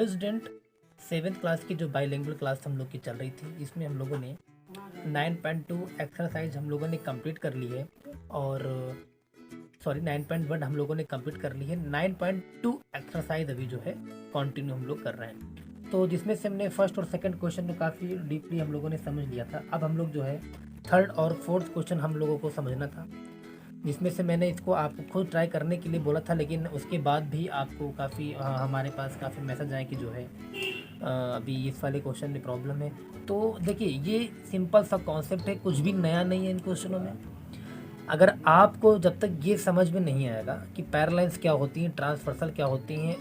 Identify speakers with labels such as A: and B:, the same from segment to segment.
A: Student, 7th class की जो bilingual class हम लोग की चल रही थी, इसमें हम लोगों ने 9.2 एक्सरसाइज हम लोगों ने कंप्लीट कर ली है और 9.1 हम लोगों ने कंप्लीट कर ली है। 9.2 एक्सरसाइज अभी जो है कंटिन्यू हम लोग कर रहे हैं। तो जिसमें से हमने फर्स्ट और सेकंड क्वेश्चन को काफ़ी डीपली हम लोगों ने समझ लिया था। अब हम लोग जो है थर्ड और फोर्थ क्वेश्चन हम लोगों को समझना था, जिसमें से मैंने इसको आपको खुद ट्राई करने के लिए बोला था, लेकिन उसके बाद भी आपको काफ़ी हमारे पास काफ़ी मैसेज आए कि जो है अभी इस वाले क्वेश्चन में प्रॉब्लम है। तो देखिए, ये सिंपल सा कॉन्सेप्ट है, कुछ भी नया नहीं है इन क्वेश्चनों में। अगर आपको जब तक ये समझ में नहीं आएगा कि पैरालाइंस क्या होती हैं, ट्रांसवर्सल क्या होती हैं,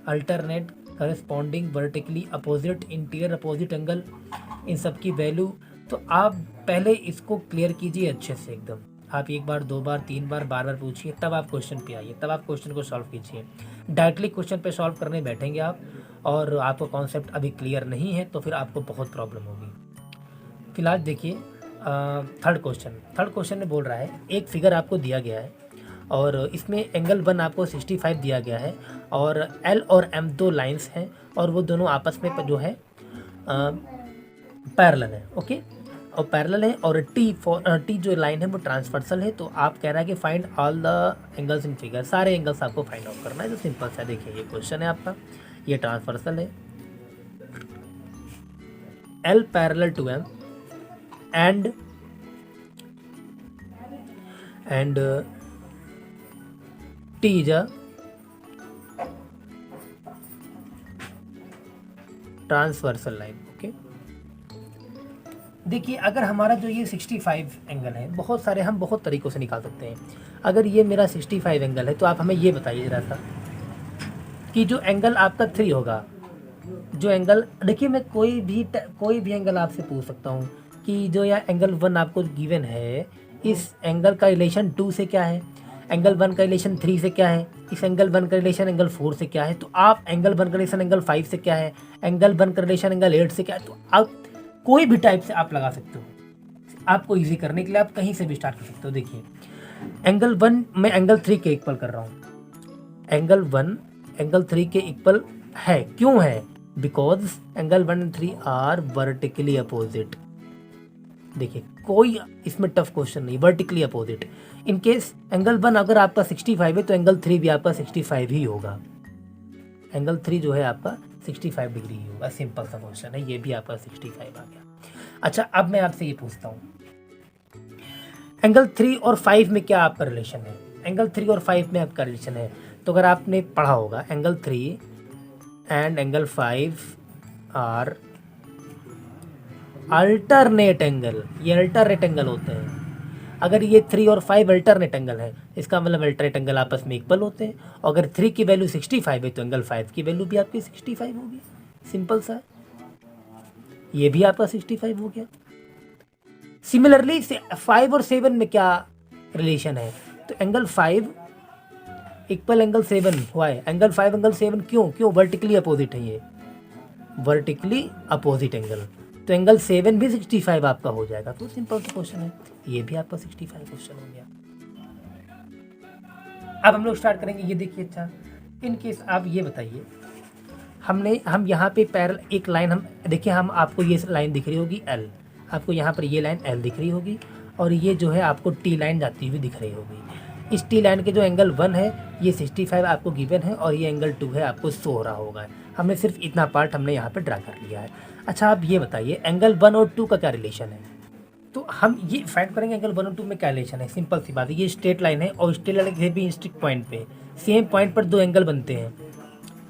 A: alternate, corresponding, vertically opposite, interior opposite angle, इन सब की वैल्यू, तो आप पहले इसको क्लियर कीजिए अच्छे से एकदम। आप एक बार, दो बार, तीन बार, बार बार पूछिए, तब आप क्वेश्चन पे आइए, तब आप क्वेश्चन को सॉल्व कीजिए। डायरेक्टली क्वेश्चन पे सॉल्व करने बैठेंगे आप और आपको कॉन्सेप्ट अभी क्लियर नहीं है तो फिर आपको बहुत प्रॉब्लम होगी। फिलहाल देखिए थर्ड क्वेश्चन में बोल रहा है, एक फिगर आपको दिया गया है और इसमें एंगल 1 आपको 65 दिया गया है और एल और एम दो लाइंस हैं और वो दोनों आपस में जो है पैरेलल है। ओके, और पैरेलल है और टी जो लाइन है वो ट्रांसवर्सल है। तो आप कह रहा है कि find all the angles in figure, सारे एंगल्स आपको फाइंड आउट करना है। तो सिंपल सा देखिए, ये क्वेश्चन है आपका, ये ट्रांसवर्सल है, L parallel to M and T is a transversal line. Okay, देखिए अगर हमारा जो ये 65 एंगल है, बहुत सारे हम बहुत तरीक़ों से निकाल सकते हैं। अगर ये मेरा 65 एंगल है तो आप हमें ये बताइए ज़रा सा कि जो एंगल आपका 3 होगा, जो एंगल, देखिए मैं कोई भी एंगल आपसे पूछ सकता हूँ कि जो यह एंगल 1 आपको गिवन है, इस एंगल का रिलेशन 2 से क्या है, एंगल 1 का रिलेशन 3 से क्या है, इस एंगल 1 का रिलेशन एंगल 4 से क्या है, तो आप एंगल 1 का रिलेशन एंगल 5 से क्या है, एंगल 1 का रिलेशन एंगल 8 से क्या है, तो आप कोई भी टाइप से आप लगा सकते हो। आपको इजी करने के लिए आप कहीं से भी स्टार्ट कर सकते हो। देखिए एंगल 1 मैं एंगल 3 के इक्वल कर रहा हूँ, एंगल 1 एंगल 3 के इक्वल है, क्यों है, because angle 1 and 3 are vertically opposite. देखिए कोई इसमें टफ क्वेश्चन नहीं, vertically opposite. In case angle 1 अगर आपका 65 है तो एंगल 3 भी आपका 65 ही होगा, एंगल 3 जो है आपका 65 डिग्री ही होगा। सिंपल सा क्वेश्चन है, ये भी आपका 65 आ गया। अच्छा, अब मैं आपसे ये पूछता हूँ, एंगल 3 और 5 में क्या आपका रिलेशन है, एंगल 3 और 5 में आपका रिलेशन है। तो अगर आपने पढ़ा होगा angle 3 and angle 5 are alternate angle, ये अल्टरनेट एंगल होते हैं। अगर ये 3 और 5 अल्टरनेट एंगल है, इसका मतलब अल्टरनेट एंगल आपस में इक्वल होते हैं। अगर 3 की वैल्यू 65 है तो एंगल 5 की वैल्यू भी आपकी 65 होगी। सिंपल सा, ये भी आपका 65 हो गया। सिमिलरली 5 और 7 में क्या रिलेशन है, तो एंगल 5 इक्वल एंगल 7 हुआ है, एंगल 5 एंगल 7 क्यों वर्टिकली अपोजिट है, ये वर्टिकली अपोजिट एंगल, तो एंगल 7 भी 65 आपका हो जाएगा। तो सिंपल सा क्वेश्चन है, ये भी आपका 65 क्वेश्चन हो गया। अब हम लोग स्टार्ट करेंगे। ये देखिए, अच्छा इन केस आप ये बताइए, हम यहाँ पे पैरेलल एक लाइन, हम देखिए, हम आपको ये लाइन दिख रही होगी एल, आपको यहाँ पर ये लाइन एल दिख रही होगी और ये जो है आपको टी लाइन जाती हुई दिख रही होगी। इस टी लाइन के जो एंगल 1 है ये 65 आपको गिवन है और ये एंगल 2 है आपको शो हो रहा होगा। हमने सिर्फ इतना पार्ट हमने यहाँ पे ड्रा कर लिया है। अच्छा, आप ये बताइए एंगल 1 और 2 का क्या रिलेशन है, तो हम ये फाइंड करेंगे एंगल 1 और 2 में क्या रिलेशन है। सिंपल सी बात है, ये स्ट्रेट लाइन है और स्ट्रेट लाइन के भी स्ट्रिक्ट पॉइंट पे सेम पॉइंट पर दो एंगल बनते हैं,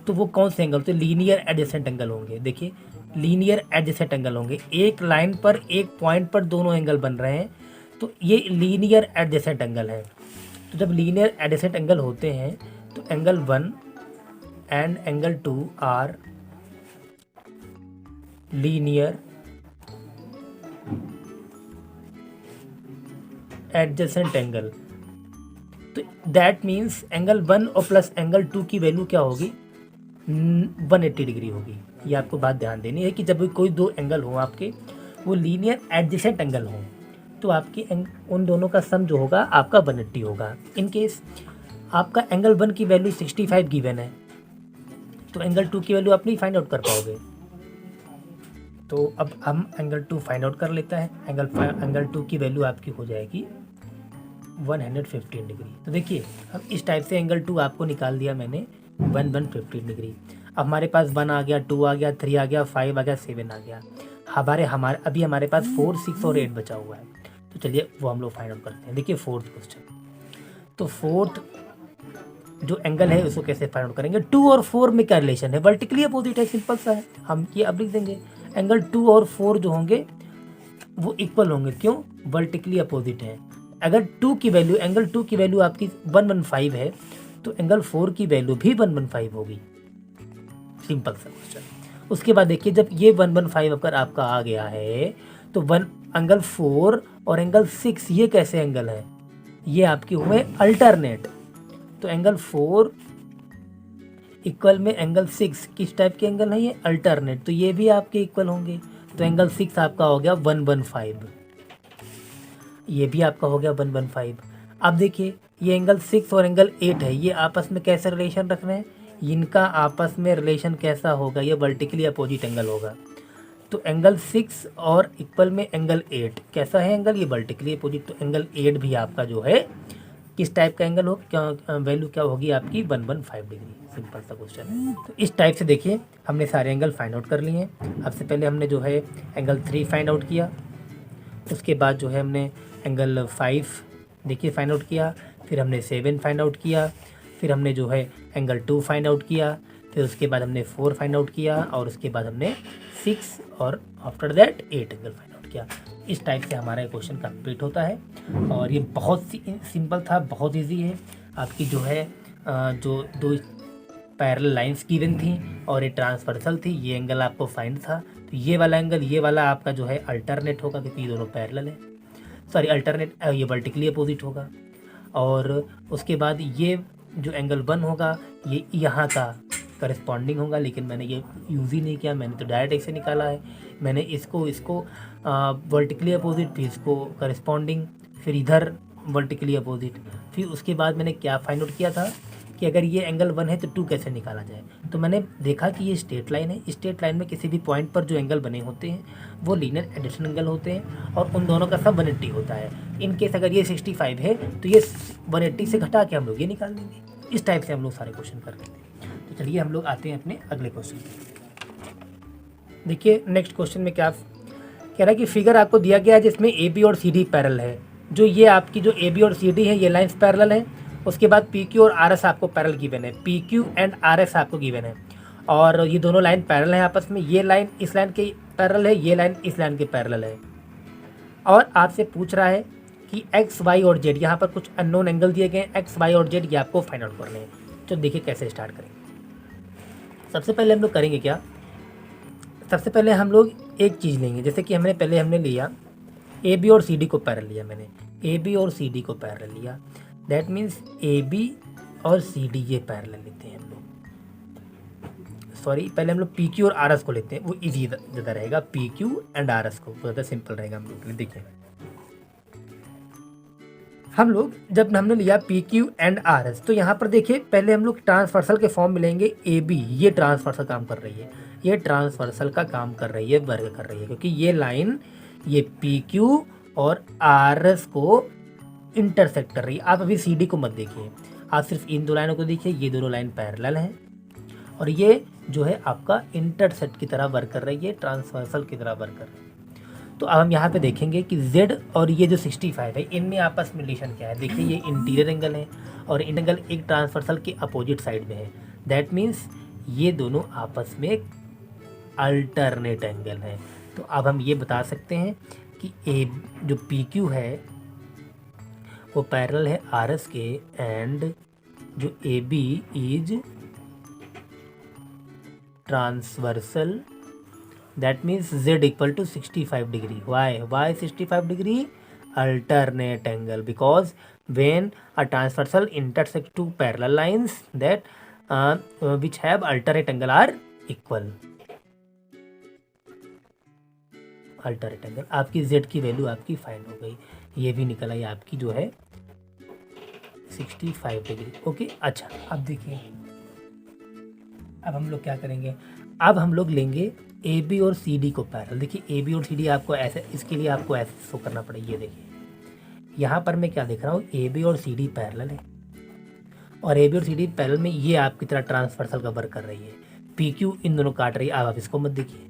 A: तो वो कौन से एंगल, तो लीनियर एडजेसेंट एंगल होंगे। देखिए लीनियर एडजेसेंट एंगल होंगे, एक लाइन पर एक पॉइंट पर दोनों एंगल बन रहे हैं, तो ये लीनियर एडजेसेंट एंगल है। तो जब लीनियर एडजेसेंट एंगल होते हैं तो angle 1 and angle 2 are linear adjacent angle. तो दैट मीन्स एंगल 1 और प्लस एंगल 2 की वैल्यू क्या होगी, 180 डिग्री होगी। ये आपको बात ध्यान देनी है कि जब भी कोई दो एंगल हो आपके, वो लीनियर एडजेसेंट एंगल हो, तो आपके उन दोनों का सम जो होगा आपका 180 होगा। इन केस आपका एंगल 1 की वैल्यू 65 गिवन है, तो एंगल 2 की वैल्यू आप नहीं फाइंड आउट कर पाओगे। तो अब हम एंगल 2 फाइंड आउट कर लेता है। एंगल 2 की वैल्यू आपकी हो जाएगी 115 डिग्री। तो देखिए अब इस टाइप से एंगल 2 आपको निकाल दिया मैंने 115 डिग्री। अब हमारे पास 1 आ गया, 2 आ गया, 3 आ गया, 5 आ गया, 7 आ गया। अभी हमारे पास 4, 6 और 8 बचा हुआ है। तो चलिए वो हम लोग फाइंड आउट करते हैं। देखिए फोर्थ क्वेश्चन, तो फोर्थ जो एंगल है उसको कैसे फाइंड आउट करेंगे। 2 और 4 में क्या रिलेशन है, वर्टिकली अपोजिट है, सिंपल सा है। हम ये अब लिख देंगे एंगल 2 और 4 जो होंगे वो इक्वल होंगे। क्यों, वर्टिकली अपोजिट है। अगर एंगल 2 की वैल्यू आपकी 115 है तो एंगल 4 की वैल्यू भी 115 होगी। सिंपल सा क्वेश्चन। उसके बाद देखिए जब ये 115 अगर आपका आ गया है तो एंगल 4 और एंगल 6 ये कैसे एंगल है, ये आपके हुए अल्टरनेट। तो एंगल 4 इक्वल में एंगल 6 किस टाइप के एंगल है, ये अल्टरनेट, तो ये भी आपके इक्वल होंगे। तो एंगल 6 आपका हो गया 115, ये भी आपका हो गया 115। अब देखिए ये एंगल 6 और एंगल 8 है, ये आपस में कैसे रिलेशन रख रहे हैं, इनका आपस में रिलेशन कैसा होगा, ये वर्टिकली अपोजिट एंगल होगा। तो एंगल 6 और इक्वल में एंगल 8 कैसा है एंगल, ये वर्टिकली अपोजिट। तो एंगल 8 भी आपका जो है किस टाइप का एंगल हो, क्या वैल्यू क्या होगी आपकी 115 डिग्री। सिंपल सा क्वेश्चन है। तो इस टाइप से देखिए हमने सारे एंगल फाइंड आउट कर लिए हैं। अब से पहले हमने जो है एंगल 3 फाइंड आउट किया, उसके बाद जो है हमने एंगल 5 देखिए फाइंड आउट किया, फिर हमने 7 फाइंड आउट किया, फिर हमने जो है एंगल 2 फाइंड आउट किया, फिर उसके बाद हमने 4 फाइंड आउट किया, और उसके बाद हमने 6 और after that 8 angle find out किया। इस टाइप से हमारा क्वेश्चन कंप्लीट होता है। और ये बहुत सिंपल था, बहुत इजी है। आपकी जो है जो दो पैरेलल लाइंस गिवन थी और ये ट्रांसवर्सल थी, ये एंगल आपको फाइंड था। तो ये वाला एंगल, ये वाला आपका जो है अल्टरनेट होगा क्योंकि ये दोनों पैरेलल है, सॉरी अल्टरनेट, ये वर्टिकली अपोजिट होगा। और उसके बाद ये जो एंगल 1 होगा ये यहाँ का करस्पॉन्डिंग होगा, लेकिन मैंने ये यूज़ ही नहीं किया, मैंने तो डायरेक्ट ऐसे निकाला है। मैंने इसको वर्टिकली अपोजिट, फिर इसको करस्पॉन्डिंग, फिर इधर वर्टिकली अपोजिट, फिर उसके बाद मैंने क्या फाइंड आउट किया था कि अगर ये एंगल 1 है तो 2 कैसे निकाला जाए। तो मैंने देखा कि ये स्ट्रेट लाइन है, स्ट्रेट लाइन में किसी भी पॉइंट पर जो एंगल बने होते हैं वो लीनियर एडिशन एंगल होते हैं और उन दोनों का सब 180 होता है। इन केस अगर ये 65 है तो ये 180 से घटा के हम लोग ये निकाल देंगे। इस टाइप से हम लोग सारे क्वेश्चन कर लेते हैं। तो चलिए हम लोग आते हैं अपने अगले क्वेश्चन पे। देखिए नेक्स्ट क्वेश्चन में क्या कह रहा है कि फिगर आपको दिया गया है जिसमें ए बी और सी डी पैरेलल है। जो ये आपकी जो ए बी और सी डी है ये लाइन्स पैरेलल है। उसके बाद पी क्यू और आर एस आपको पैरेलल गिवन है, P Q and R S आपको गिवन है, और ये दोनों लाइन पैरेलल हैं आपस में। ये लाइन इस लाइन के पैरेलल है, ये लाइन इस लाइन के पैरेलल है। और आपसे पूछ रहा है कि एक्स वाई और जेड, यहाँ पर कुछ अननोन एंगल दिए गए हैं, एक्स वाई और जेड ये आपको फाइंड आउट करने हैं। तो देखिए कैसे स्टार्ट करेंगे। सबसे पहले हम लोग करेंगे क्या, सबसे पहले हम लोग एक चीज़ लेंगे, जैसे कि हमने लिया ए बी और सी डी को पैरेलल लिया, मैंने ए बी और सी डी को पैरेलल लिया, दैट मीन्स ए बी और सी डी ये पैरेलल लेते हैं हम लोग। सॉरी पहले हम लोग पी क्यू और आर एस को लेते हैं, वो इजी ज़्यादा रहेगा, P Q and R S को ज़्यादा सिंपल रहेगा हम लोग के लिए। देखिए हम लोग जब हमने लिया P Q and R S, तो यहाँ पर देखिए पहले हम लोग ट्रांसवर्सल के फॉर्म में लेंगे। ए बी ये ट्रांसवर्सल काम कर रही है, ये ट्रांसवर्सल का काम कर रही है, वर्ग कर रही है, क्योंकि ये लाइन ये पी क्यू और आर एस को इंटरसेक्ट कर रही है। आप अभी सी डी को मत देखिए, आप सिर्फ इन दो लाइनों को देखिए, ये दोनों लाइन पैरेलल हैं और ये जो है आपका इंटरसेक्ट की तरह वर्क कर रही है, ट्रांसवर्सल की तरह वर्क कर रही है। तो अब हम यहाँ पे देखेंगे कि Z और ये जो 65 है इनमें आपस में रिलेशन क्या है। देखिए ये इंटीरियर एंगल है और एंगल एक ट्रांसवर्सल के अपोजिट साइड में है, दैट मीन्स ये दोनों आपस में अल्टरनेट एंगल है। तो अब हम ये बता सकते हैं कि ए जो पी क्यू है वो पैरेलल है आर एस के, एंड जो A B is transversal, that means Z equal to 65 degree. Why 65 degree? Alternate angle, because when a transversal intersect two parallel lines that which have alternate angle are equal. Alternate angle आपकी Z की value आपकी find हो गई, ये भी निकल आई आपकी जो है 65 डिग्री। ओके अच्छा अब देखिए अब हम लोग क्या करेंगे, अब हम लोग लेंगे ए बी और सी डी को पैरेलल। देखिए ए बी और सी डी आपको ऐसे, इसके लिए आपको ऐसे शो करना पड़ेगा। ये देखिए यहाँ पर मैं क्या देख रहा हूँ, ए बी और सी डी पैरेलल है, और ए बी और सी डी पैरेलल में ये आपकी तरह ट्रांसवर्सल का वर्क कर रही है। पी क्यू इन दोनों काट रही है। अब आप इसको मत देखिए,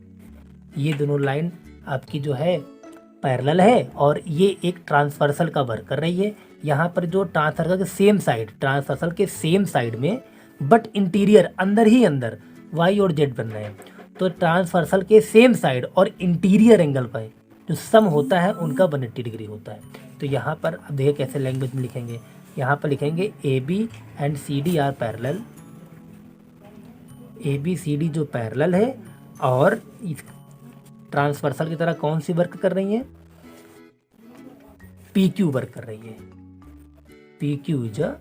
A: ये दोनों लाइन आपकी जो है पैरेलल है और ये एक ट्रांसवर्सल का वर्क कर रही है। यहाँ पर जो ट्रांसवर्सल के सेम साइड, ट्रांसवर्सल के सेम साइड में बट इंटीरियर अंदर ही अंदर वाई और जेड बन रहे हैं, तो ट्रांसवर्सल के सेम साइड और इंटीरियर एंगल पर जो सम होता है उनका 180 डिग्री होता है। तो यहाँ पर अब देखिए कैसे लैंग्वेज में लिखेंगे, यहाँ पर लिखेंगे A B and C D are parallel. A B C D जो पैरेलल है और ट्रांसवर्सल की तरह कौन सी वर्क कर रही है, पी क्यू वर्क कर रही है। P Q is a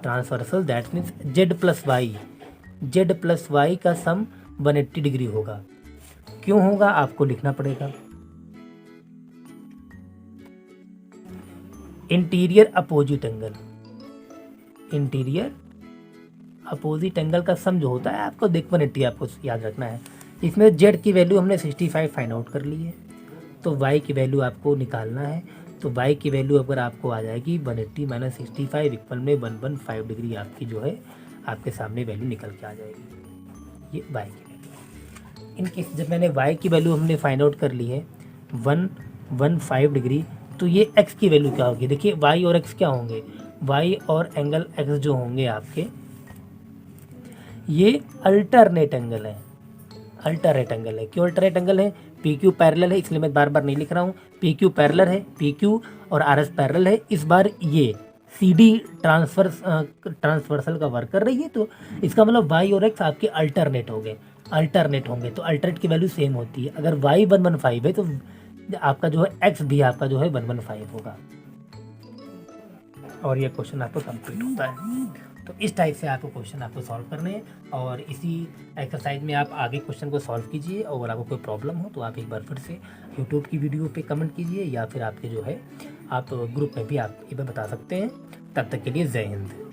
A: transversal, that means Z plus Y, Z plus Y का सम 180 डिग्री होगा। क्यों होगा आपको लिखना पड़ेगा। Interior opposite angle, interior opposite angle का सम जो होता है आपको 180 आपको याद रखना है। इसमें जेड की वैल्यू हमने 65 फाइंड आउट कर ली है, तो वाई की वैल्यू आपको निकालना है। तो वाई की वैल्यू अगर आपको आ जाएगी 180 माइनस 65 इक्वल में 115 डिग्री आपकी जो है आपके सामने वैल्यू निकल के आ जाएगी। ये वाई की वैल्यू। इन केस जब मैंने वाई की वैल्यू हमने फाइंड आउट कर ली है 115 डिग्री, तो ये एक्स की वैल्यू क्या होगी। देखिए वाई और एक्स क्या होंगे, वाई और एंगल एक्स जो होंगे आपके, ये अल्टरनेट एंगल है। अल्टरनेट एंगल है, क्यों अल्टरनेट एंगल है, पी क्यू पैरेलल है, इसलिए मैं बार बार नहीं लिख रहा हूँ। पी क्यू पैरेलल है, पी क्यू और आर एस पैरेलल है। इस बार ये सी डी ट्रांसवर्सल का वर्क कर रही है, तो इसका मतलब वाई और एक्स आपके अल्टरनेट हो गए, अल्टरनेट होंगे, तो अल्टरनेट की वैल्यू सेम होती है। अगर वाई 115 है तो आपका जो है एक्स भी आपका जो है 115 होगा, और ये क्वेश्चन आपको कंप्लीट होता है। तो इस टाइप से आपको क्वेश्चन आपको सॉल्व करने हैं, और इसी एक्सरसाइज में आप आगे क्वेश्चन को सॉल्व कीजिए। और अगर आपको कोई प्रॉब्लम हो तो आप एक बार फिर से यूट्यूब की वीडियो पे कमेंट कीजिए, या फिर आपके जो है आप ग्रुप में भी आप ये बता सकते हैं। तब तक के लिए जय हिंद।